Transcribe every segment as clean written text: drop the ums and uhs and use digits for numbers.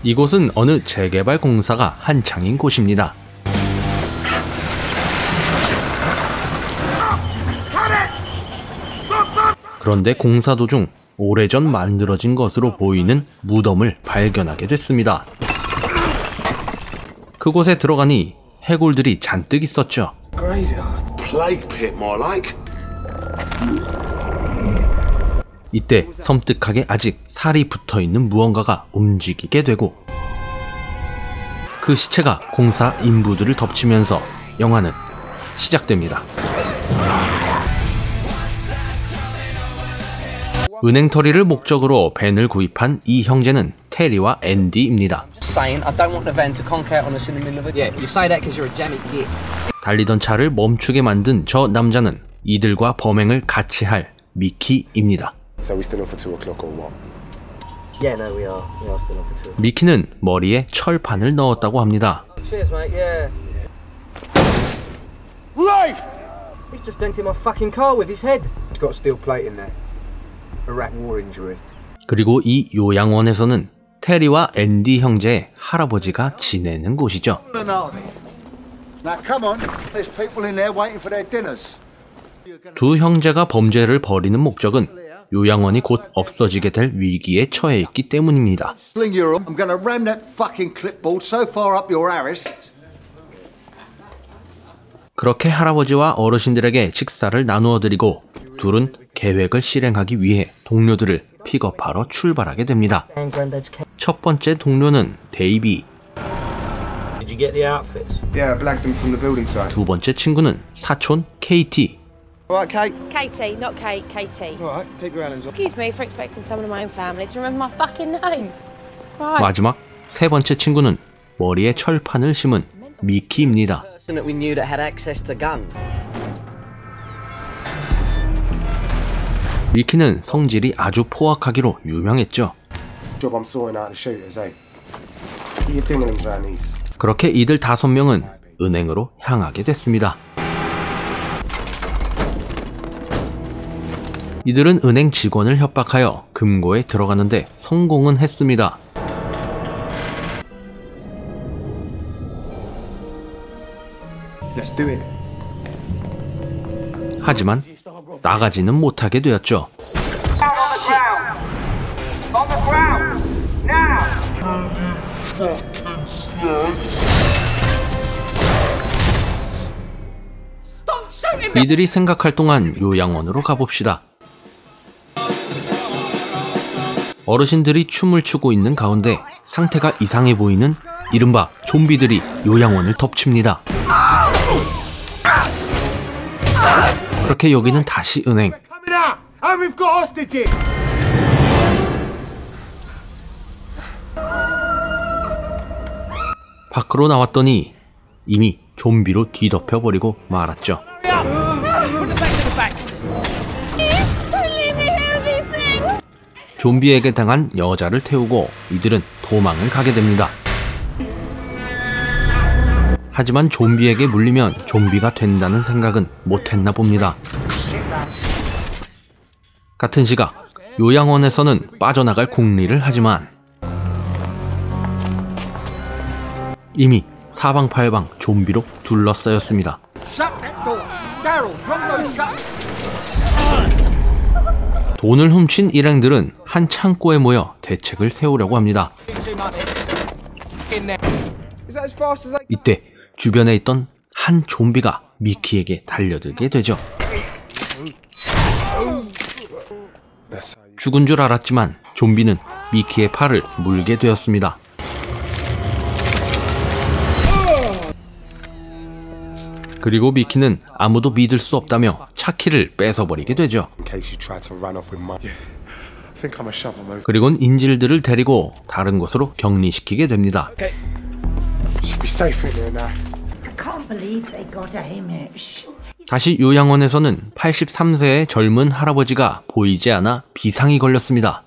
이곳은 어느 재개발 공사가 한창인 곳입니다. 그런데 공사 도중 오래전 만들어진 것으로 보이는 무덤을 발견하게 됐습니다. 그곳에 들어가니 해골들이 잔뜩 있었죠. 이때 섬뜩하게 아직 살이 붙어있는 무언가가 움직이게 되고 그 시체가 공사 인부들을 덮치면서 영화는 시작됩니다. 은행털이를 목적으로 벤을 구입한 이 형제는 테리와 앤디입니다. 달리던 차를 멈추게 만든 저 남자는 이들과 범행을 같이 할 미키입니다. 미키는 머리에 철판을 넣었다고 합니다. 그리고 이 요양원에서는 테리와 앤디 형제의 할아버지가 지내는 곳이죠. 두 형제가 범죄를 벌이는 목적은 요양원이 곧 없어지게 될 위기에 처해 있기 때문입니다. 그렇게 할아버지와 어르신들에게 식사를 나누어 드리고 둘은 계획을 실행하기 위해 동료들을 픽업하러 출발하게 됩니다. 첫 번째 동료는 데이비. 두 번째 친구는 사촌 케이티. Katie, not Kate, Katie. Alright, keep your hands up. Excuse me for expecting someone in my own family to remember my fucking name. Right. 마지막 세 번째 친구는 머리에 철판을 심은 미키입니다. 미키는 성질이 아주 포악하기로 유명했죠. 그렇게 이들 5명은 은행으로 향하게 됐습니다. 이들은 은행 직원을 협박하여 금고에 들어가는데 성공은 했습니다. 하지만 나가지는 못하게 되었죠. 이들이 생각할 동안 요양원으로 가봅시다. 어르신들이 춤을 추고 있는 가운데 상태가 이상해 보이는 이른바 좀비들이 요양원을 덮칩니다. 그렇게 여기는 다시 은행. 밖으로 나왔더니 이미 좀비로 뒤덮여버리고 말았죠. 좀비에게 당한 여자를 태우고 이들은 도망을 가게 됩니다. 하지만 좀비에게 물리면 좀비가 된다는 생각은 못했나 봅니다. 같은 시각 요양원에서는 빠져나갈 궁리를 하지만 이미 사방팔방 좀비로 둘러싸였습니다. 돈을 훔친 일행들은 한 창고에 모여 대책을 세우려고 합니다. 이때 주변에 있던 한 좀비가 미키에게 달려들게 되죠. 죽은 줄 알았지만 좀비는 미키의 팔을 물게 되었습니다. 그리고 미키는 아무도 믿을 수 없다며 차키를 뺏어버리게 되죠. 그리곤 인질들을 데리고 다른 곳으로 격리시키게 됩니다. 다시 요양원에서는 83세의 젊은 할아버지가 보이지 않아 비상이 걸렸습니다.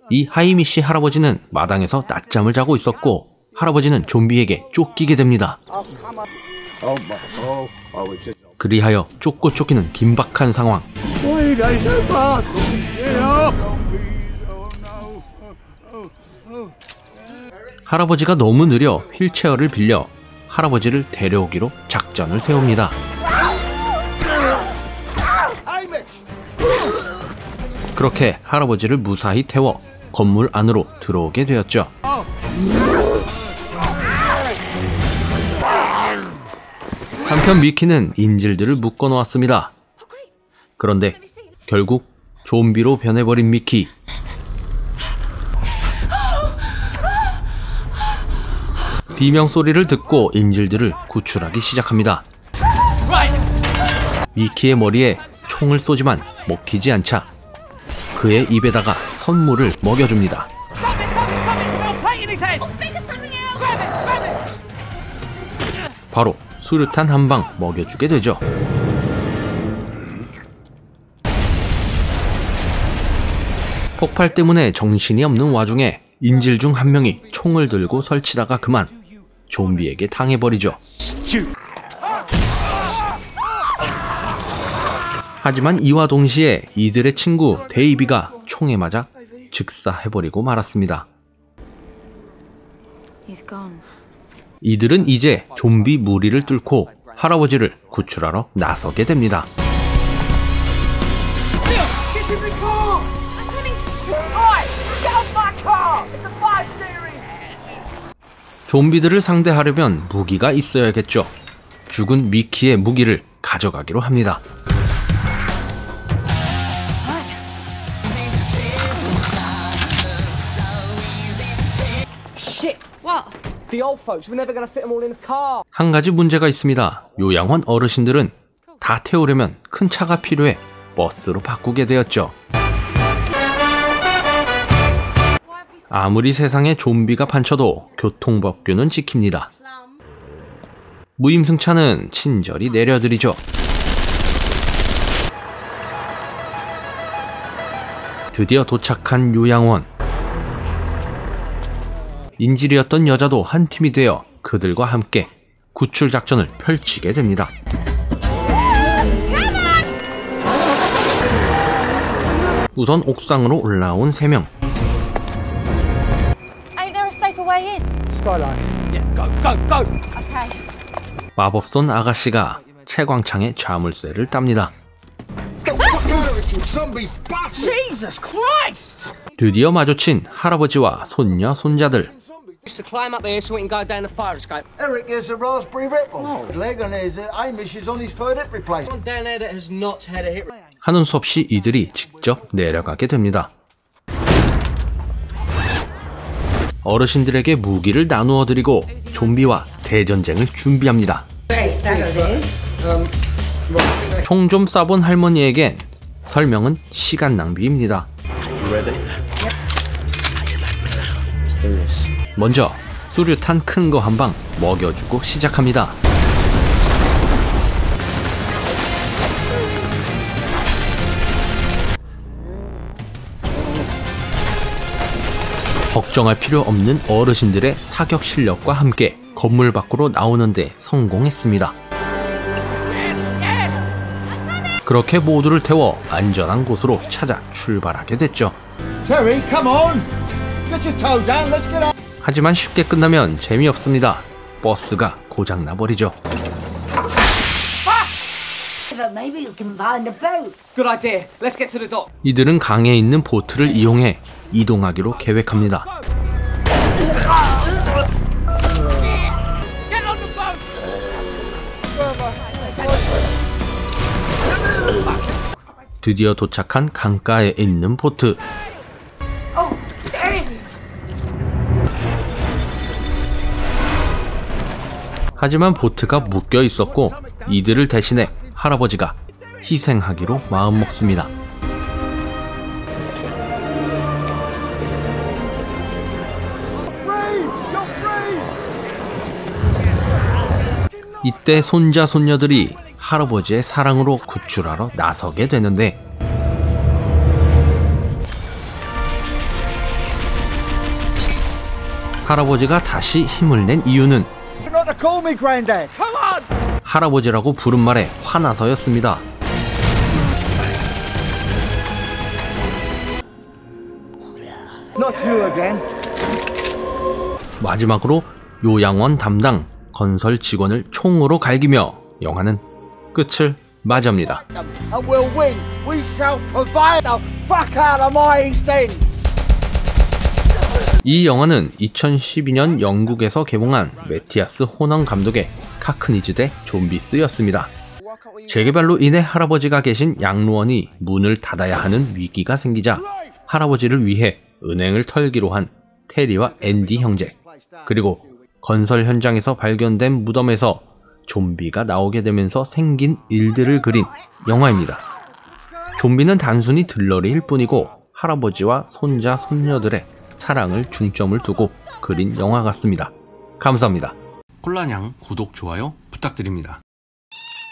이 하이미씨 할아버지는 마당에서 낮잠을 자고 있었고 할아버지는 좀비에게 쫓기게 됩니다. 그리하여 쫓고 쫓기는 긴박한 상황. 할아버지가 너무 느려 휠체어를 빌려 할아버지를 데려오기로 작전을 세웁니다. 그렇게 할아버지를 무사히 태워 건물 안으로 들어오게 되었죠. 한편 미키는 인질들을 묶어 놓았습니다. 그런데 결국 좀비로 변해버린 미키. 비명 소리를 듣고 인질들을 구출하기 시작합니다. 미키의 머리에 총을 쏘지만 먹히지 않자 그의 입에다가 선물을 먹여줍니다. 바로 수류탄 한 방 먹여주게 되죠. 폭발 때문에 정신이 없는 와중에 인질 중 한 명이 총을 들고 설치다가 그만 좀비에게 당해버리죠. 하지만 이와 동시에 이들의 친구 데이비가 총에 맞아 즉사해버리고 말았습니다. 이들은 이제 좀비 무리를 뚫고 할아버지를 구출하러 나서게 됩니다. 좀비들을 상대하려면 무기가 있어야겠죠. 죽은 미키의 무기를 가져가기로 합니다. 한 가지 문제가 있습니다. 요양원 어르신들은 다 태우려면 큰 차가 필요해 버스로 바꾸게 되었죠. 아무리 세상에 좀비가 판쳐도 교통법규는 지킵니다. 무임승차는 친절히 내려드리죠. 드디어 도착한 요양원. 인질이었던 여자도 한 팀이 되어 그들과 함께 구출 작전을 펼치게 됩니다. 우선 옥상으로 올라온 3명. 마법손 아가씨가 채광창에 자물쇠를 땁니다. 드디어 마주친 할아버지와 손녀, 손자들. Eric has a raspberry ripple. Leg on his Amish is on his third hip replacement. 하는 수 없이 이들이 직접 내려가게 됩니다. 어르신들에게 무기를 나누어 드리고 좀비와 대전쟁을 준비합니다. 총 좀 쏴본 할머니에겐 설명은 시간 낭비입니다. 먼저 수류탄 큰 거 한 방 먹여주고 시작합니다. 걱정할 필요 없는 어르신들의 사격 실력과 함께 건물 밖으로 나오는데 성공했습니다. 그렇게 모두를 태워 안전한 곳으로 찾아 출발하게 됐죠. Terry, come on. Get your toe down. Let's get out. 하지만 쉽게 끝나면 재미없습니다. 버스가 고장나 버리죠. Maybe you can find a boat. Good idea. Let's get to the dock. 이들은 강에 있는 보트를 이용해 이동하기로 계획합니다. 드디어 도착한 강가에 있는 보트. 하지만 보트가 묶여 있었고 이들을 대신해 할아버지가 희생하기로 마음먹습니다. 이때 손자 손녀들이 할아버지의 사랑으로 구출하러 나서게 되는데 할아버지가 다시 힘을 낸 이유는 Not to call me granddad. 할아버지라고 부른 말에 화나서였습니다. Not you again. 마지막으로 요양원 담당 건설 직원을 총으로 갈기며 영화는 끝을 맞이합니다. And we'll win. We shall provide the fuck out of my East End. 이 영화는 2012년 영국에서 개봉한 매티아스 호넌 감독의 카크니즈 대 좀비스였습니다. 재개발로 인해 할아버지가 계신 양로원이 문을 닫아야 하는 위기가 생기자 할아버지를 위해 은행을 털기로 한 테리와 앤디 형제, 그리고 건설 현장에서 발견된 무덤에서 좀비가 나오게 되면서 생긴 일들을 그린 영화입니다. 좀비는 단순히 들러리일 뿐이고 할아버지와 손자, 손녀들의 사랑을 중점을 두고 그린 영화 같습니다. 감사합니다. 콜라냥 구독, 좋아요 부탁드립니다.